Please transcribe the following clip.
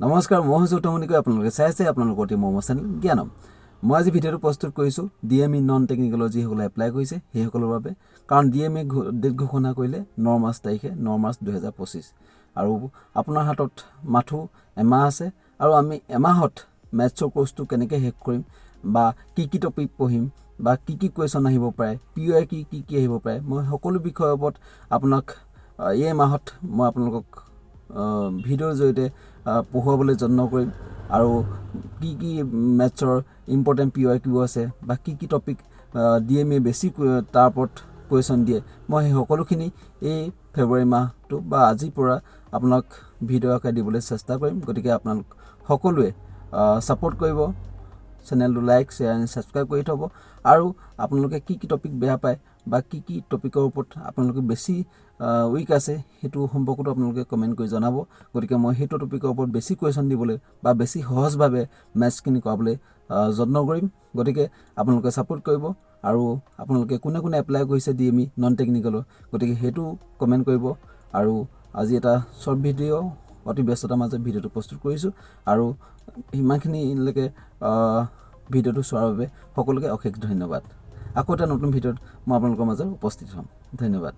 নমস্কাৰ মই হৈছো তমনিকৈ আপোনালোকে চাইছে আপোনালোকৰ টি মম চেনেল জ্ঞানম মই আজি ভিডিঅটো প্ৰস্তুত কৰিছো DME নন টেকনিক্যাল যি সকলে এপ্লাই কৰিছে সেই সকলৰ বাবে কাৰণ DME ডেট ঘোষণা কৰিলে 9 মাৰ্চ তাৰিখে 9 মাৰ্চ 2025 আৰু আপোনাৰ হাতত মাথো এমাহ আছে আৰু আমি এমাহত মেথছৰ কোৰ্সটো কেনেকৈ শেষ কৰিম বা কি টপিক পঢ়িম বা কি কোৱেশ্চন আহিব পাৰে PY কি আহিব পাৰে মই সকলো বিষয়ৰ ওপৰত আপোনাক এই মাহত মই আপোনালোকক ভিডিঅ'ৰ জৰিয়তে পঢ়াবলৈ যত্ন কৰিম আৰু কি মেথছৰ ইম্পৰ্টেন্ট PY আছে বা কি টপিক DME বেছি তাৰ ওপৰত কোৱেশ্চন দিয়ে মই সকলোখিনি এই ফেব্ৰুৱাৰী মাহটো বা আজিৰ পৰা আপোনাক ভিডিঅ' আকাৰে দিবলৈ চেষ্টা কৰিম গতিকে আপোনালোক সকলোৱে সাপোৰ্ট কৰিব চেনেলটো লাইক শেয়াৰ আৰু সাবস্ক্ৰাইব কৰি থব আৰু আপোনালোকে কি টপিক বেয়া পায় বা কি টপিকৰ ওপৰত আপোনালোকে বেছি উইক আছে হেতু সম্পৰ্কটো আপোনালোকে কমেন্ট কৰি জনাব গতিকে মই হেতু টপিকৰ ওপৰত বেছি কোৱেশ্চন দিবলৈ বা বেছি সহজভাৱে ম্যাথছখিনি কৰাবলৈ যত্ন কৰিম গতিকে আপোনালোকে সাপোৰ্ট কৰিব আৰু আপোনালোকে কোনে এপ্লাই কৰিছে DME নন টেকনিক্যাল গতিকে হেতু কমেন্ট কৰিব আৰু আজি এটা শৰ্ট ভিডিঅ' অতি ব্যস্ততাৰ মাজত ভিডিঅ'টো প্ৰস্তুত কৰিছো আৰু ইমানখিনি লৈকে ভিডিঅ'টো চোৱাৰ বাবে সকলোকে অশেষ ধন্যবাদ আকৌ এটা নতুন ভিডিঅ'ত মই আপোনালোকৰ মাজত উপস্থিত হ'ম ধন্যবাদ